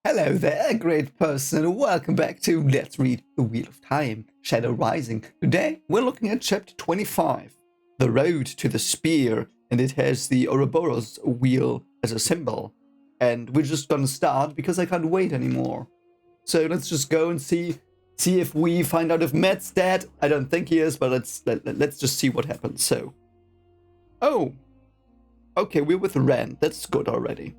Hello there, great person. Welcome back to Let's Read The Wheel of Time, Shadow Rising. Today, we're looking at chapter 25, The Road to the Spear, and it has the Ouroboros wheel as a symbol. And we're just gonna start because I can't wait anymore. So let's just go and see if we find out if Matt's dead. I don't think he is, but let's just see what happens. So, oh, okay, we're with Rand. That's good already.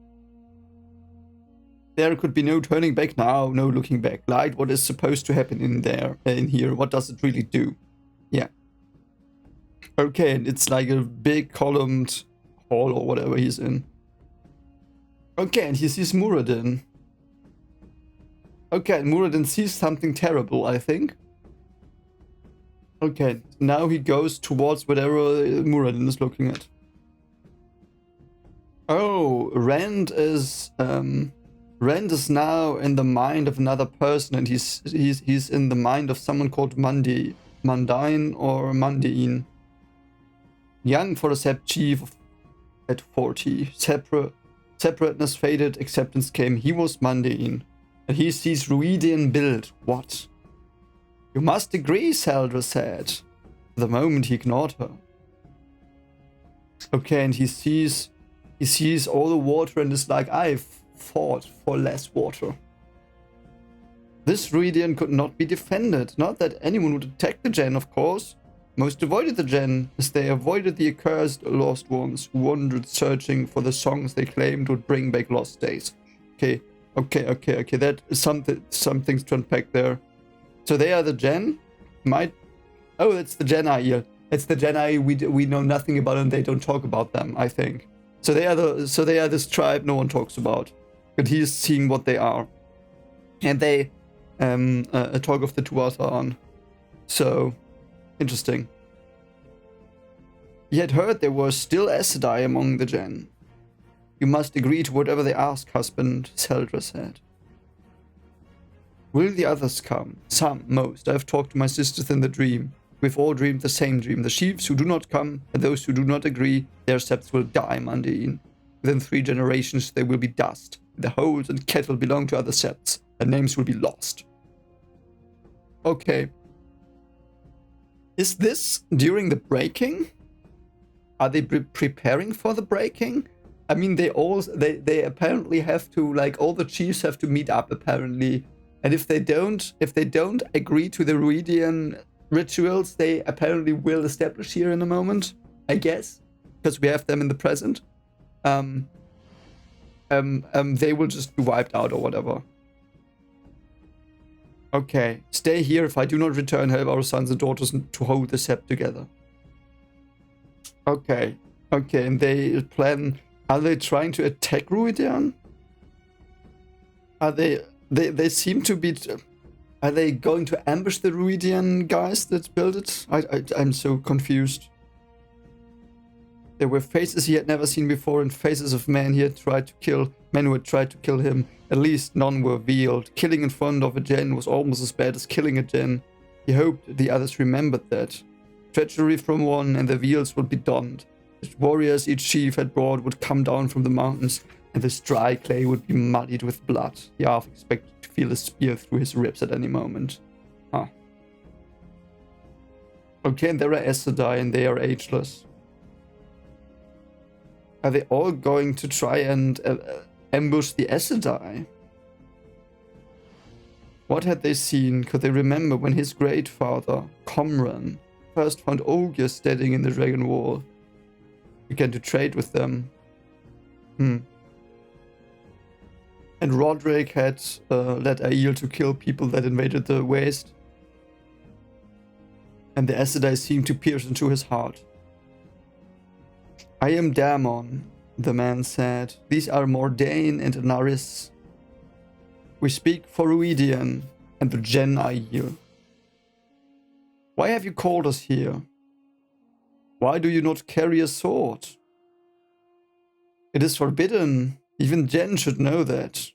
There could be no turning back now, no looking back. Light, what is supposed to happen in here? What does it really do? Yeah. Okay, and it's like a big columned hall or whatever he's in. Okay, and he sees Muradin. Okay, and Muradin sees something terrible, I think. Okay, now he goes towards whatever Muradin is looking at. Oh, Rand is now in the mind of another person, and he's in the mind of someone called Mundine or Mundine. Young for the Sept Chief at 40. Separateness faded, acceptance came. He was Mundine. And he sees Ruidian build. What? You must agree, Saldra said. For the moment he ignored her. Okay, and he sees all the water and is like, I've fought for less water. This Ruidian could not be defended. Not that anyone would attack the Gen, of course. Most avoided the Gen, as they avoided the accursed lost ones who wandered searching for the songs they claimed would bring back lost days. Okay. That is some things to unpack there. So they are the Gen? Oh, it's the Jedi here. It's the Jedi we know nothing about and they don't talk about them, I think. So they are this tribe no one talks about. But he is seeing what they are. And they talk of the Tuatha. So interesting. He had heard there were still Aes Sedai among the Gen. You must agree to whatever they ask, husband, Saldra said. Will the others come? Some, most. I have talked to my sisters in the dream. We've all dreamed the same dream. The chiefs who do not come, and those who do not agree, their septs will die, Mundine. Within 3 generations they will be dust. The holds and kettle belong to other septs. Their names will be lost. Okay. Is this during the breaking? Are they preparing for the breaking? I mean, they apparently have to, like, all the chiefs have to meet up apparently, and if they don't agree to the Ruidian rituals, they apparently will establish here in a moment, I guess, because we have them in the present. They will just be wiped out or whatever. Okay, stay here. If I do not return, help our sons and daughters to hold the sept together. Okay, and they plan. Are they trying to attack Ruidian? Are they seem to be... Are they going to ambush the Ruidian guys that built it? I'm so confused. There were faces he had never seen before and faces of men he had tried to kill, men who had tried to kill him. At least none were veiled. Killing in front of a Gen was almost as bad as killing a Gen. He hoped the others remembered that. Treachery from one and the veils would be donned. The warriors each chief had brought would come down from the mountains, and this dry clay would be muddied with blood. Yav expected to feel a spear through his ribs at any moment. Huh. Okay, and there are Aes Sedai, and they are ageless. Are they all going to try and ambush the Aes Sedai? What had they seen? Could they remember when his great father, Comran, first found Olgier standing in the Dragon Wall? Began to trade with them. And Roderick had led Aiel to kill people that invaded the Waste. And the Aes Sedai seemed to pierce into his heart. I am Damon, the man said. These are Mordain and Naris. We speak for Ruidian and the Gen Aiel. Why have you called us here? Why do you not carry a sword? It is forbidden. Even Gen should know that.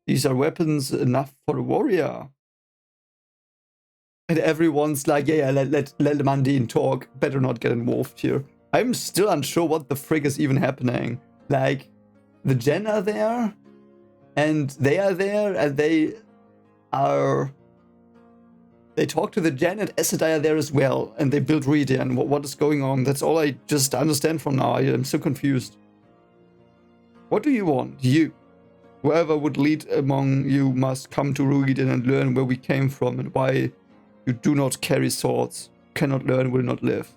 These are weapons enough for a warrior. And everyone's like, yeah, let Mundine talk. Better not get involved here. I'm still unsure what the frig is even happening. Like, the Gen are there? And they are there, and they talk to the Gen, and Aes Sedai are there as well, and they build Redian. What is going on? That's all I just understand from now. I am so confused. What do you want? You. Whoever would lead among you must come to Redian and learn where we came from and why you do not carry swords. Cannot learn, will not live.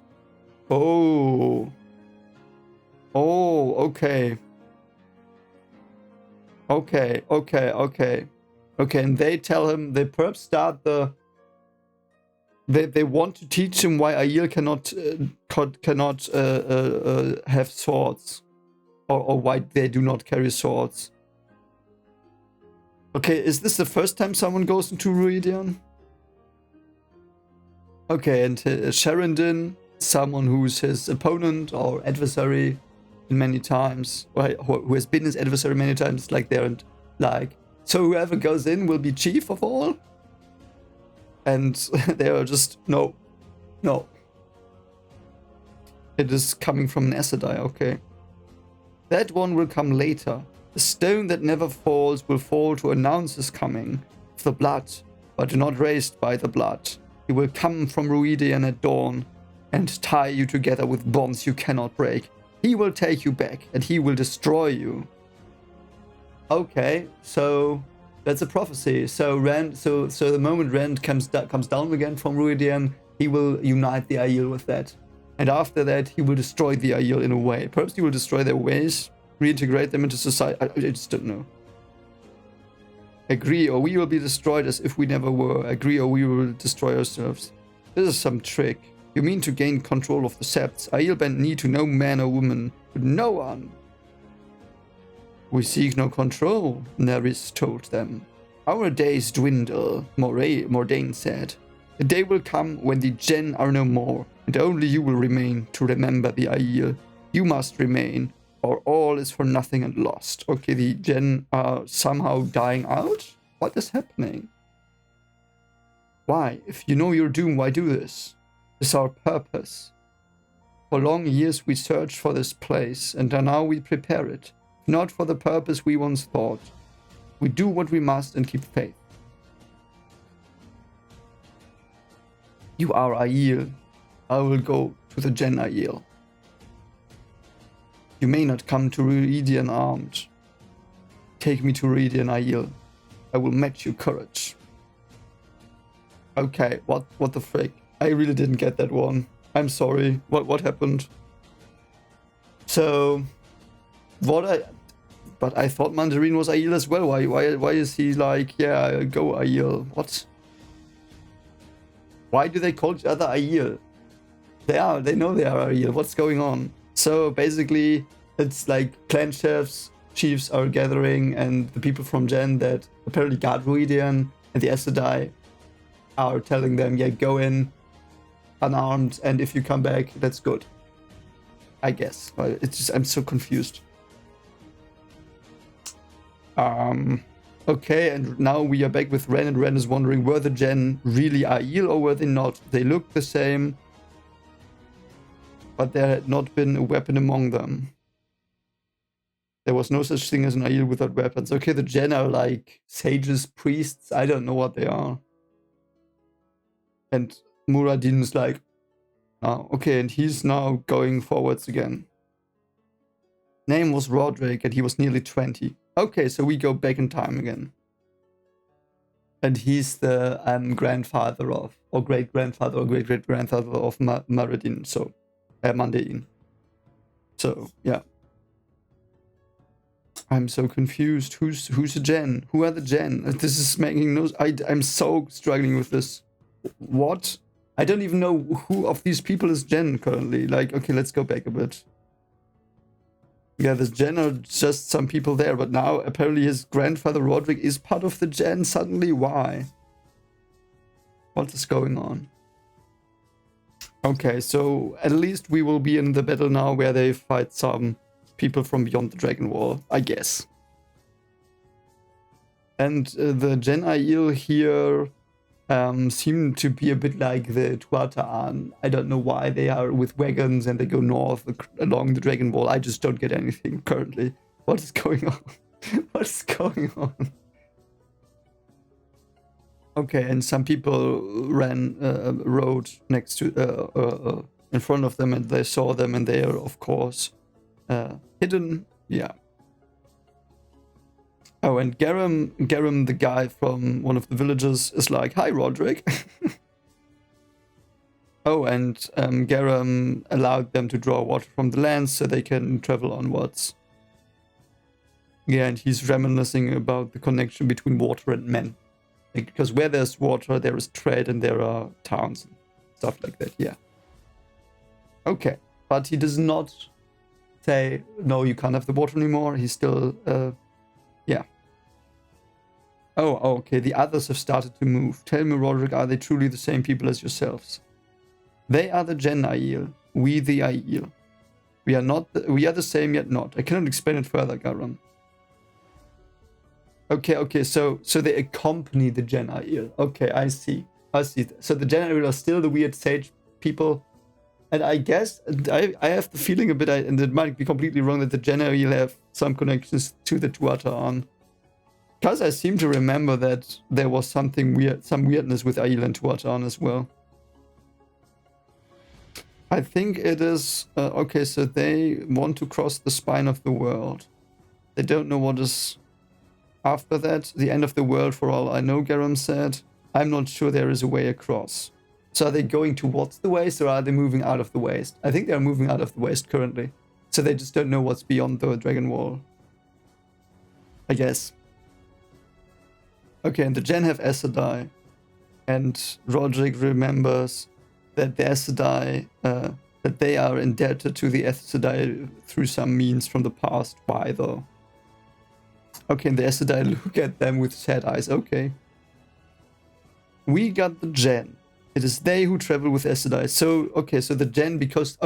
Oh. Oh, okay. Okay, okay, okay. Okay, and they tell him, they perhaps start the... They want to teach him why Aiel cannot have swords. Or why they do not carry swords. Okay, is this the first time someone goes into Redian? Okay, and Sherendin, someone who's his opponent or adversary many times, or who has been his adversary many times, like there, and like, so whoever goes in will be chief of all? And they are just, no. It is coming from an Aes Sedai, okay. That one will come later. The stone that never falls will fall to announce his coming. Of the blood, but not raised by the blood. He will come from Rhuidean at dawn, and tie you together with bonds you cannot break. He will take you back, and he will destroy you. Okay, so that's a prophecy. So the moment Rand comes down again from Rhuidean, he will unite the Aiel with that. And after that, he will destroy the Aiel in a way. Perhaps he will destroy their ways, reintegrate them into society. I just don't know. Agree, or we will be destroyed as if we never were. Agree, or we will destroy ourselves. This is some trick. You mean to gain control of the septs? Aiel bend knee to no man or woman, to no one. We seek no control, Nerys told them. Our days dwindle, Mordain said. The day will come when the Gen are no more, and only you will remain to remember the Aiel. You must remain, or all is for nothing and lost. Okay, the Gen are somehow dying out? What is happening? Why? If you know your doom, why do this? This is our purpose. For long years we searched for this place, and now we prepare it. Not for the purpose we once thought. We do what we must and keep faith. You are Aiel. I will go to the Gen Aiel. You may not come to Rhuidean armed. Take me to Rhuidean Aiel. I will match your courage. Okay, what the frick? I really didn't get that one. I'm sorry. What happened? So, but I thought Mandarin was Aiel as well. Why is he like, yeah, go Aiel? What? Why do they call each other Aiel? They know they are Aiel. What's going on? So basically, it's like clan chiefs are gathering, and the people from Gen that apparently guard Rhuidean and the Aes Sedai are telling them, yeah, go in unarmed, and if you come back, that's good. I guess. It's just, I'm so confused. Okay, and now we are back with Ren, and Ren is wondering, were the Gen really Aiel or were they not? They looked the same, but there had not been a weapon among them. There was no such thing as an Aiel without weapons. Okay, the Gen are like sages, priests, I don't know what they are. And Muradin's like, oh, okay, and he's now going forwards again. Name was Roderick, and he was nearly 20. Okay, so we go back in time again. And he's the grandfather of, or great-grandfather, or great-great-grandfather of Muradin, so, Mandain. So, yeah. I'm so confused. Who's the Gen? Who are the Gen? This is making no... I'm so struggling with this. What? I don't even know who of these people is Gen currently. Like, okay, let's go back a bit. Yeah, the Gen are just some people there, but now apparently his grandfather Roderick is part of the Gen suddenly. Why? What is going on? Okay, so at least we will be in the battle now where they fight some people from beyond the Dragon Wall, I guess. And the Gen Aiel here seem to be a bit like the Tuata'an. I don't know why they are with wagons and they go north along the Dragon Wall. I just don't get anything currently. What is going on? What's going on? Okay, and some people ran a road next to, in front of them, and they saw them, and they are, of course, hidden. Yeah. Oh, and Garum, the guy from one of the villages, is like, "Hi, Roderick." Oh, and Garum allowed them to draw water from the land so they can travel onwards. Yeah, and he's reminiscing about the connection between water and men. Because where there's water, there is trade and there are towns and stuff like that, yeah. Okay, but he does not say, no, you can't have the water anymore. He's still, yeah. Oh, okay, the others have started to move. Tell me, Roderick, are they truly the same people as yourselves? They are the Gen Aiel, we the Aiel. We are the same yet not. I cannot explain it further, Garum. Okay, so they accompany the Gen Aiel. Okay, I see. So the Gen Aiel are still the weird sage people. And I guess, I have the feeling a bit, and it might be completely wrong, that the Gen Aiel have some connections to the Tuatha. Because I seem to remember that there was something weird, some weirdness with Aiel and Tuatha as well. I think it is, okay, so they want to cross the spine of the world. They don't know what is after that. The end of the world, for all I know, Garum said. I'm not sure there is a way across. So are they going towards the waste, or are they moving out of the waste? I think they're moving out of the waste currently. So they just don't know what's beyond the dragon wall, I guess. Okay, and the Gen have Aes Sedai. And Roderick remembers that the Aes Sedai, that they are indebted to the Aes Sedai through some means from the past. Why though? Okay, and the Aes Sedai look at them with sad eyes. Okay. We got the Gen. It is they who travel with Aes Sedai. So, okay, so the Gen, because...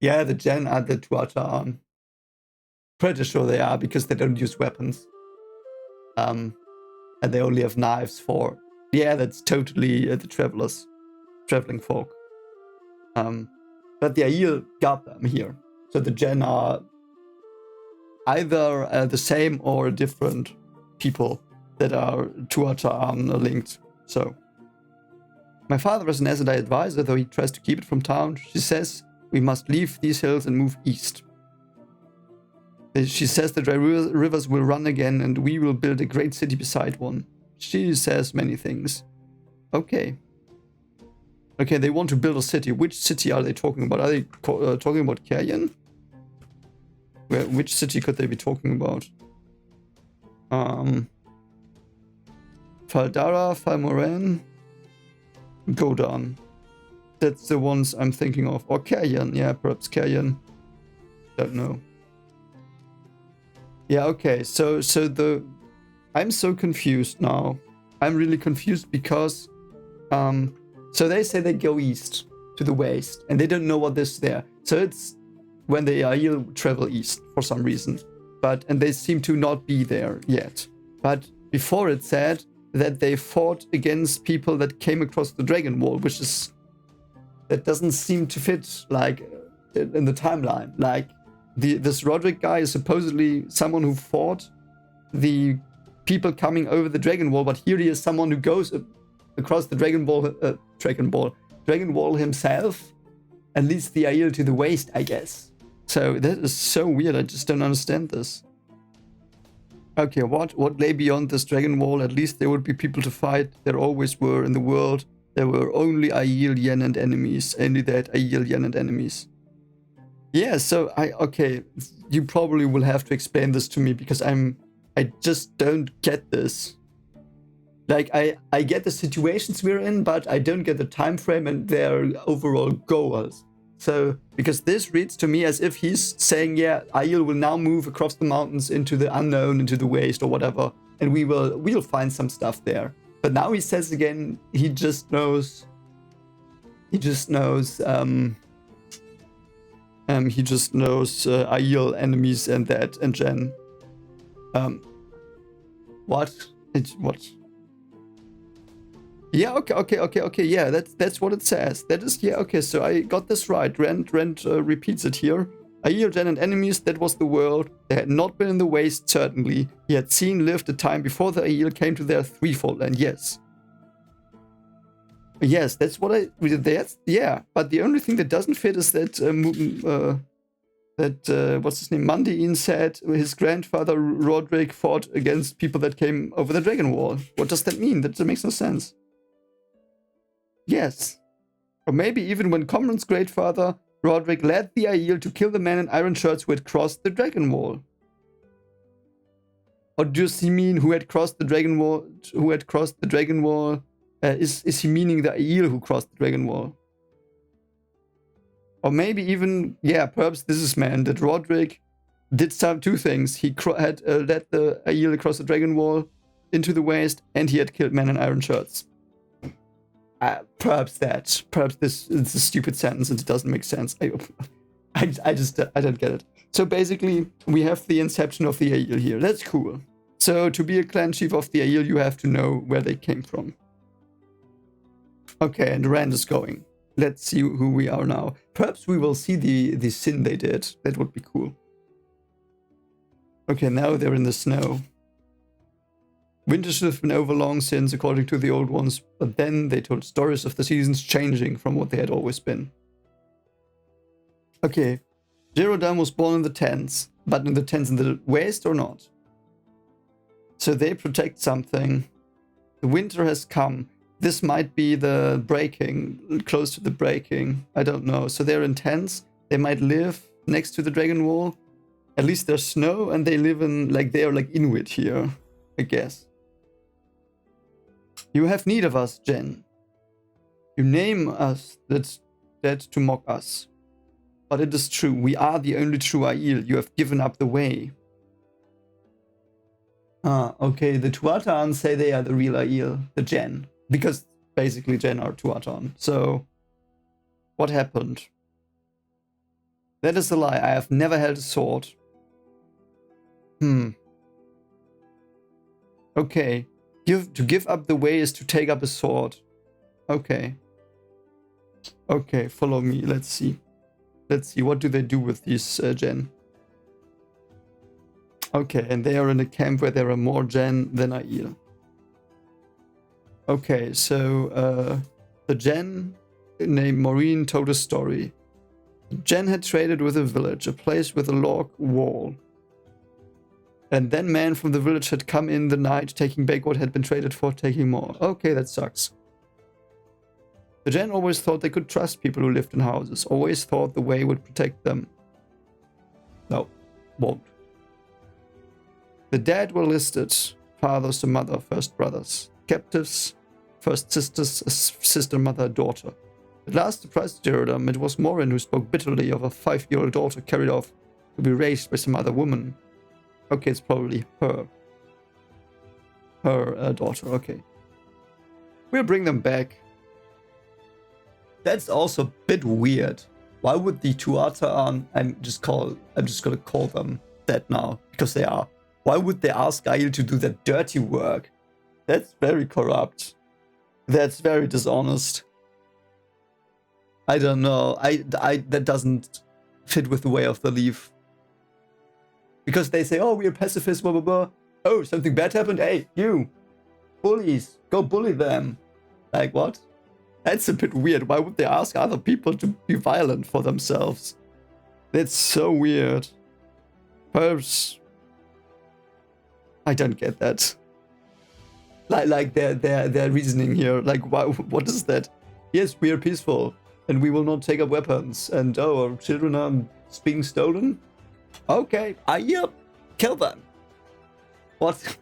Yeah, the Gen are the Tuatha. Pretty sure they are, because they don't use weapons. And they only have knives for... Yeah, that's totally the travelers. Traveling folk. But the Aiel got them here. So the Gen are either the same or different people that are Tuatha linked. So my father is an Aes Sedai advisor, though he tries to keep it from town. She says we must leave these hills and move east. She says that rivers will run again and we will build a great city beside one. She says many things. Okay. Okay, they want to build a city. Which city are they talking about? Are they talking about Caerleon? Which city could they be talking about? Faldara, Falmoran, Godan. That's the ones I'm thinking of. Or Caerleon, yeah, perhaps Caerleon. Don't know. Yeah, okay, so I'm so confused now. I'm really confused because so they say they go east to the waste and they don't know what is there. So it's when the Aiel travel east for some reason. And they seem to not be there yet. But before it said that they fought against people that came across the dragon wall, that doesn't seem to fit like in the timeline. Like this Roderick guy is supposedly someone who fought the people coming over the dragon wall, but here he is someone who goes across the dragon wall himself and leads the Aiel to the waste, I guess. So that is so weird. I just don't understand this. Okay, what lay beyond this dragon wall? At least there would be people to fight. There always were in the world. There were only Aiel, Yen, and enemies. Only that Aiel, Yen, and enemies. Yeah, so okay, you probably will have to explain this to me because I just don't get this. Like, I get the situations we're in, but I don't get the time frame and their overall goals. So, because this reads to me as if he's saying, yeah, Aiel will now move across the mountains into the unknown, into the waste or whatever, and we'll find some stuff there. But now he says again, he just knows Aiel enemies and that and Gen. What? Yeah, okay, yeah, that's what it says. That is, yeah, okay, so I got this right. Rand repeats it here. Aiel, Jen, and enemies, that was the world. They had not been in the waste, certainly. He had lived a time before the Aiel came to their threefold land, yes. Yes, that's what yeah, but the only thing that doesn't fit is that, what's his name, Mundian said his grandfather Roderick fought against people that came over the Dragon Wall. What does that mean? That makes no sense. Yes. Or maybe even when Comran's greatfather Roderick led the Aiel to kill the men in iron shirts who had crossed the Dragon Wall. Or does he mean who had crossed the Dragon Wall? Who had crossed the Dragon Wall? Is he meaning the Aiel who crossed the Dragon Wall? Or maybe even, yeah, perhaps this is meant that Roderick did two things. He had led the Aiel across the Dragon Wall into the waste, and he had killed men in iron shirts. Perhaps that. Perhaps this is a stupid sentence and it doesn't make sense. I don't get it. So basically, we have the inception of the Aiel here. That's cool. So to be a clan chief of the Aiel, you have to know where they came from. Okay, and Rand is going. Let's see who we are now. Perhaps we will see the sin they did. That would be cool. Okay, now they're in the snow. Winter should have been over long since, according to the old ones, but then they told stories of the seasons changing from what they had always been. Okay, Jerodam was born in the tents, but in the tents in the waste or not? So they protect something. The winter has come. This might be the breaking, close to the breaking. I don't know. So they're in tents. They might live next to the Dragon Wall. At least there's snow, and they live in, like, they're like Inuit here, I guess. You have need of us, Jen. You name us that to mock us. But it is true, we are the only true Aiel. You have given up the way. Okay, the Tuathan say they are the real Aiel, the Jen. Because basically Jen are Tuathan. So, what happened? That is a lie. I have never held a sword. Okay. To give up the way is to take up a sword. Okay. Okay, follow me. Let's see. Let's see. What do they do with these Jen? Okay, and they are in a camp where there are more Jen than Aiel. Okay, so the Jen named Maureen told a story. Jen had traded with a village, a place with a log wall. And then men from the village had come in the night, taking back what had been traded for, taking more. Okay, that sucks. The Jen always thought they could trust people who lived in houses, always thought the way would protect them. No, won't. The dead were listed. Fathers, a mother, first brothers. Captives, first sisters, a sister, mother, daughter. At last, surprised Jerodam, it was Morin who spoke bitterly of a 5-year-old daughter carried off to be raised by some other woman. Okay, it's probably her. Her daughter, okay. We'll bring them back. That's also a bit weird. Why would the Tuatha, I'm just gonna call them that now, because they are. Why would they ask Aiel to do that dirty work? That's very corrupt. That's very dishonest. I don't know. That doesn't fit with the way of the leaf. Because they say, oh, we're pacifists, blah, blah, blah. Oh, something bad happened? Hey, you. Bullies. Go bully them. Like, what? That's a bit weird. Why would they ask other people to be violent for themselves? That's so weird. Perhaps... I don't get that. Like their reasoning here. Like, what is that? Yes, we are peaceful. And we will not take up weapons. And, oh, our children are being stolen? Okay, Aiel, kill them. What?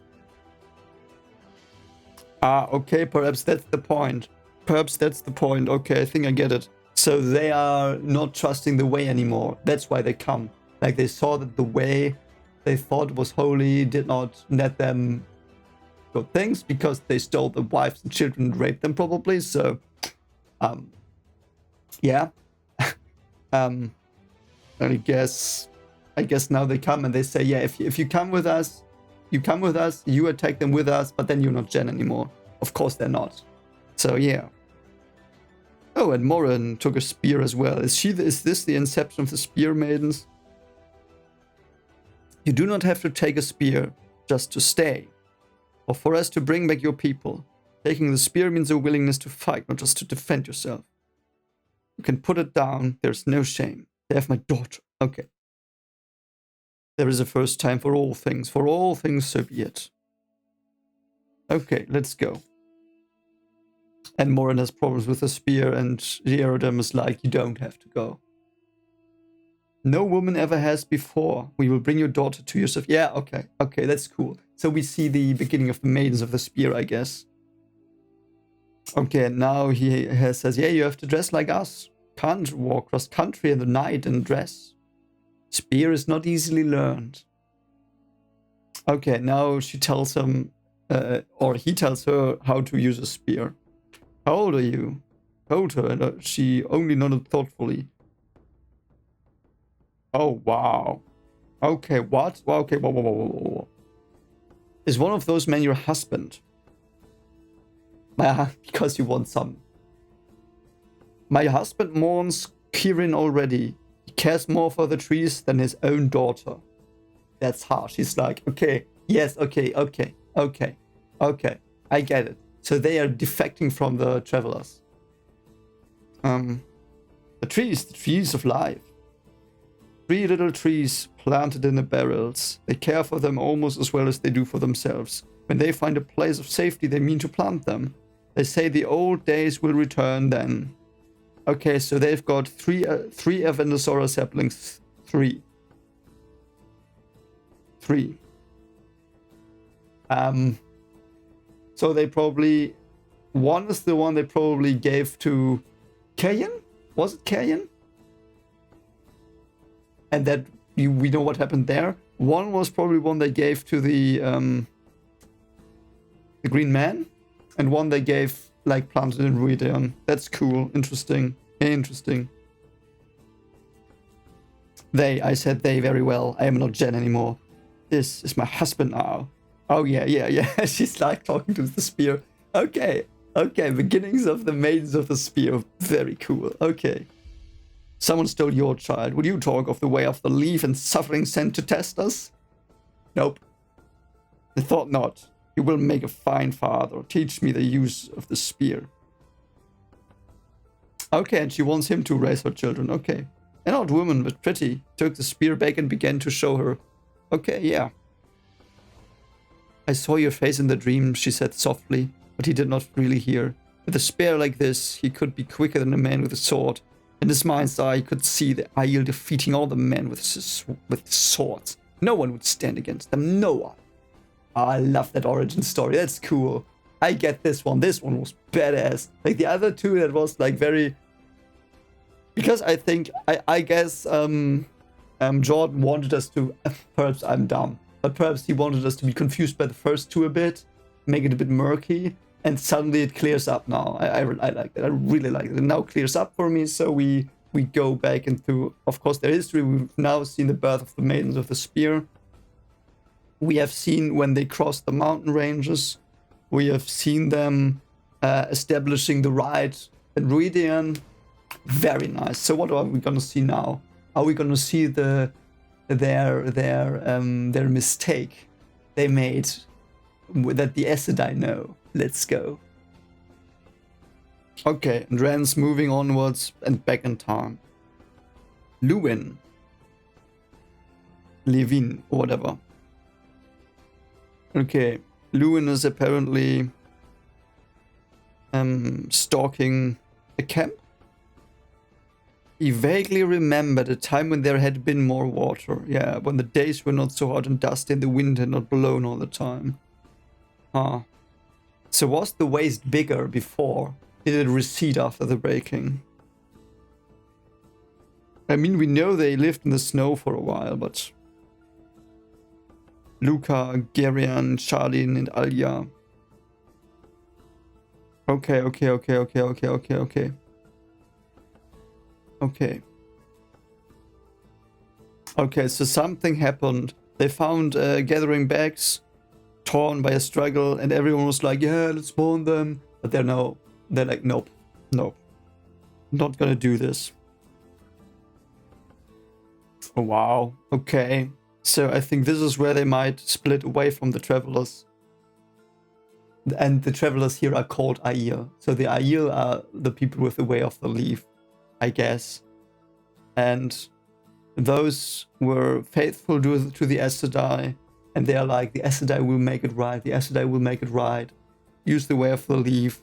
Okay, perhaps that's the point. Perhaps that's the point. Okay, I think I get it. So they are not trusting the way anymore. That's why they come. Like, they saw that the way they thought was holy did not let them good things because they stole the wives and children and raped them probably. So, yeah. I guess now they come and they say, yeah, if you come with us, you attack them with us, but then you're not Jen anymore. Of course they're not. So yeah. Oh, and Morin took a spear as well. Is this the inception of the spear maidens? You do not have to take a spear just to stay, or for us to bring back your people. Taking the spear means a willingness to fight, not just to defend yourself. You can put it down, there's no shame. They have my daughter. Okay. There is a first time for all things so be it. Okay, let's go. And Morin has problems with the spear, and Jerodem is like, you don't have to go. No woman ever has before. We will bring your daughter to yourself. Yeah, okay, that's cool. So we see the beginning of the Maidens of the Spear, I guess. Okay, and now he says, yeah, you have to dress like us. Can't walk cross country in the night and dress. Spear is not easily learned. Okay, now she tells him, or he tells her how to use a spear. How old are you? Told her, and she only nodded thoughtfully. Oh, wow. Okay, what? Well, okay, whoa. Is one of those men your husband? Because you want some. My husband mourns Kirin already. He cares more for the trees than his own daughter. That's harsh. He's like, okay, yes, okay. I get it. So they are defecting from the travelers. The trees of life. 3 little trees planted in the barrels. They care for them almost as well as they do for themselves. When they find a place of safety, they mean to plant them. They say the old days will return then. Okay, so they've got three Aventosaurus saplings. Three. So they probably... One is the one they probably gave to Kayan? Was it Kayan? And that we know what happened there. One was probably one they gave to the Green Man, and one they gave like planted in Ruideon. That's cool, interesting. I said they very well. I am not Jen anymore. This is my husband now. Oh yeah. She's like talking to the spear. Okay. Beginnings of the Maidens of the Spear. Very cool. Okay. Someone stole your child. Would you talk of the way of the leaf and suffering sent to test us? Nope. I thought not. You will make a fine father. Teach me the use of the spear. Okay, and she wants him to raise her children. Okay. An old woman, but pretty. Took the spear back and began to show her. Okay, yeah. I saw your face in the dream, she said softly, but he did not really hear. With a spear like this, he could be quicker than a man with a sword. In his mind's eye, he could see the Aiel defeating all the men with swords. No one would stand against them. No one. Oh, I love that origin story. That's cool. I get this one. This one was badass. Like the other two, that was like very... Because I think, I guess Jordan wanted us to... Perhaps I'm dumb. But perhaps he wanted us to be confused by the first two a bit. Make it a bit murky. And suddenly it clears up now. I like that. I really like it. It now clears up for me. So we go back into, of course, their history. We've now seen the birth of the Maidens of the Spear. We have seen when they crossed the mountain ranges. We have seen them establishing the right in Ruideon. Very nice. So what are we going to see now? Are we going to see their mistake they made that the Aes Sedai know? Let's go. Okay, and Ren's moving onwards and back in time. Lewin. Levin, or whatever. Okay, Lewin is apparently stalking a camp. He vaguely remembered a time when there had been more water. Yeah, when the days were not so hot and dusty and the wind had not blown all the time. So was the waste bigger before? Did it recede after the breaking? I mean, we know they lived in the snow for a while, but... Luca, Gerian, Charlene, and Alia. Okay. Okay, so something happened. They found gathering bags torn by a struggle, and everyone was like, yeah, let's spawn them. But they're like, nope. Not gonna do this. Oh, wow. Okay. So I think this is where they might split away from the travelers. And the travelers here are called Aiel. So the Aiel are the people with the way of the leaf, I guess. And those were faithful to the Aes Sedai. And they are like, the Aes Sedai will make it right. The Aes Sedai will make it right. Use the way of the leaf.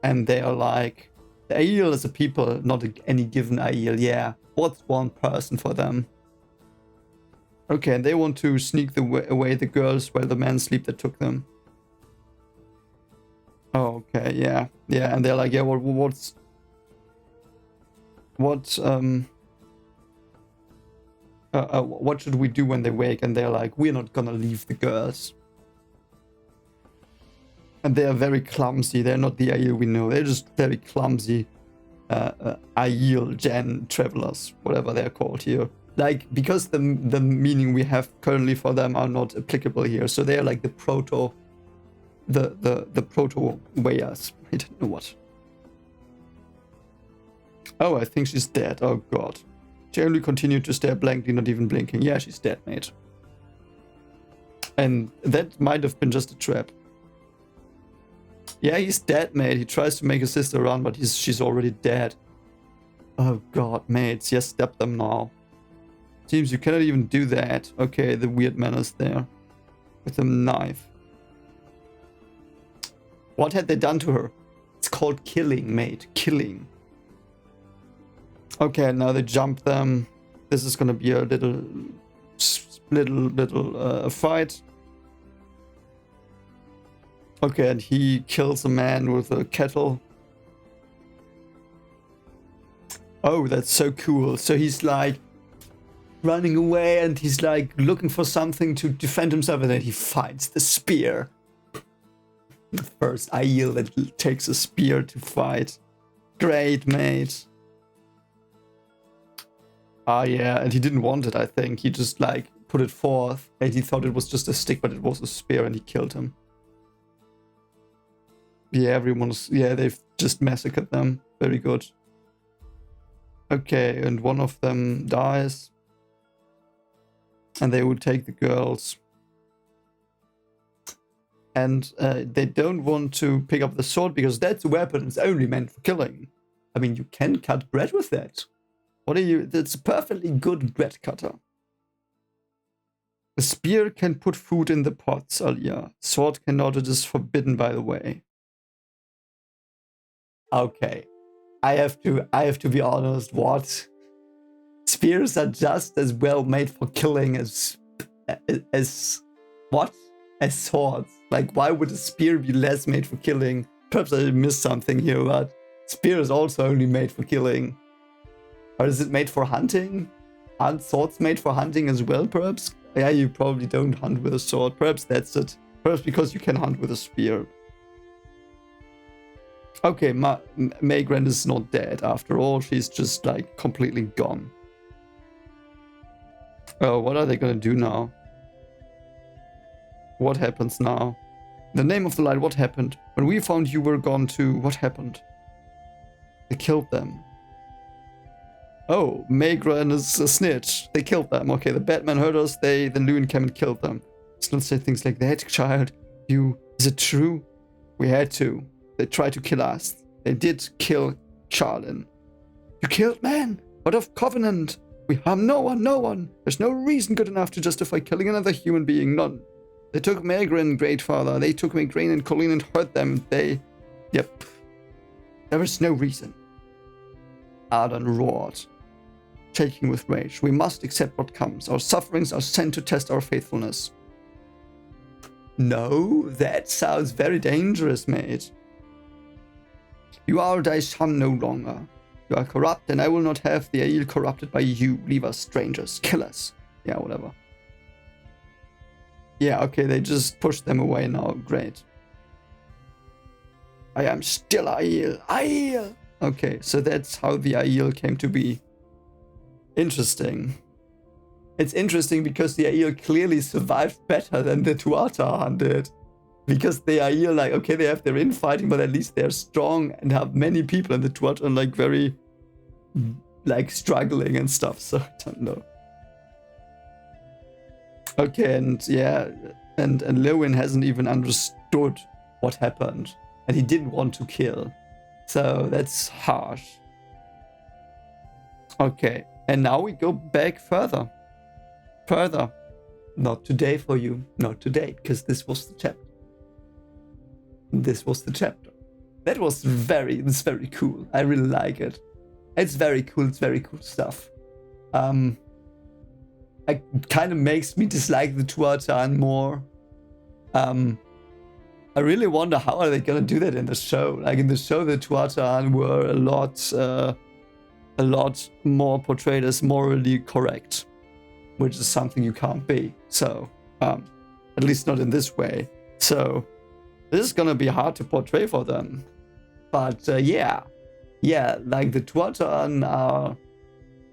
And they are like, the Aiel is a people, not any given Aiel. Yeah, what's one person for them? Okay, and they want to sneak away the girls while the men sleep that took them. Oh, okay, yeah. Yeah, and they're like, yeah, what should we do when they wake? And they're like, we're not gonna leave the girls. And they are very clumsy. They're not the Aiel we know. They're just very clumsy Aiel Gen travelers, whatever they're called here. Like, because the meaning we have currently for them are not applicable here. So they're like the proto wayers. I don't know what. Oh, I think she's dead. Oh god. She only continued to stare blankly, not even blinking. Yeah, she's dead, mate. And that might have been just a trap. Yeah, he's dead, mate. He tries to make his sister run, but she's already dead. Oh god, mates. Yes, step them now. Seems you cannot even do that. Okay, the weird man is there. With a knife. What had they done to her? It's called killing, mate. Killing. Okay, now they jump them. This is gonna be a little fight. Okay, and he kills a man with a kettle. Oh, that's so cool. So he's like running away and he's like looking for something to defend himself, and then he finds the spear. The first Aiel that takes a spear to fight. Great, mate. Ah, yeah, and he didn't want it, I think. He just like put it forth and he thought it was just a stick, but it was a spear, and he killed him. Yeah, they've just massacred them. Very good. Okay, and one of them dies. And they will take the girls. And they don't want to pick up the sword because that's a weapon. It's only meant for killing. I mean, you can cut bread with that. What are you? That's a perfectly good bread cutter. A spear can put food in the pots, Alia. Sword cannot. It is forbidden, by the way. Okay, I have to be honest. What? Spears are just as well made for killing as what? As swords. Like, why would a spear be less made for killing? Perhaps I missed something here, but spear is also only made for killing. Or is it made for hunting? Aren't swords made for hunting as well, perhaps? Yeah, you probably don't hunt with a sword. Perhaps that's it. Perhaps because you can hunt with a spear. Okay, Maigren is not dead after all. She's just like completely gone. Oh, what are they gonna do now? What happens now? In the name of the light, what happened? When we found you were gone too, what happened? They killed them. Oh, Maigren is a snitch. They killed them. Okay, the Batman heard us. The Loon came and killed them. Let's not say things like that, child. Is it true? We had to. They tried to kill us. They did kill Charlin. You killed man? What of Covenant? We harm no one. There's no reason good enough to justify killing another human being, none. They took Maigren, Great Father. They took Maigren and Colleen and hurt them. Yep. There is no reason. Arden roared, shaking with rage. We must accept what comes. Our sufferings are sent to test our faithfulness. No, that sounds very dangerous, mate. You are thy son no longer. You are corrupt, and I will not have the Aiel corrupted by you. Leave us, strangers. Kill us. Yeah, whatever. Yeah, okay, they just pushed them away now. Great. I am still Aiel. Aiel! Okay, so that's how the Aiel came to be. Interesting. It's interesting because the Aiel clearly survived better than the Tuatha did. Because the Aiel, like, okay, they have their infighting, but at least they're strong and have many people, and the Tuatha like very, like, struggling and stuff, so I don't know. Okay, and yeah, and Lewin hasn't even understood what happened, and he didn't want to kill. So that's harsh. Okay, and now we go back further. Further. Not today for you. Not today, because this was the chapter. This was the chapter. That was it's very cool. I really like it. It's very cool. It's very cool stuff. It kind of makes me dislike the Tuatan more. I really wonder how are they gonna do that in the show. Like in the show, the Tuatan were a lot more portrayed as morally correct, which is something you can't be. So, at least not in this way. So, this is gonna be hard to portray for them. But yeah, like the Tuatan are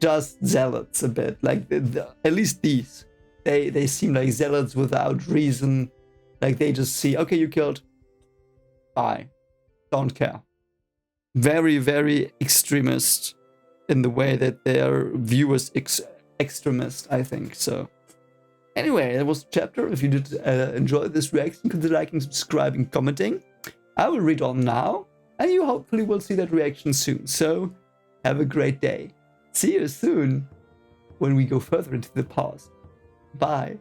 just zealots a bit. Like at least these, they seem like zealots without reason. Like they just see, okay, you killed, bye, don't care. Very, very extremist in the way that their view is extremist, I think. So anyway, that was the chapter. If you did enjoy this reaction, consider liking, subscribing, commenting. I will read on now, and you hopefully will see that reaction soon. So have a great day. See you soon when we go further into the past. Bye.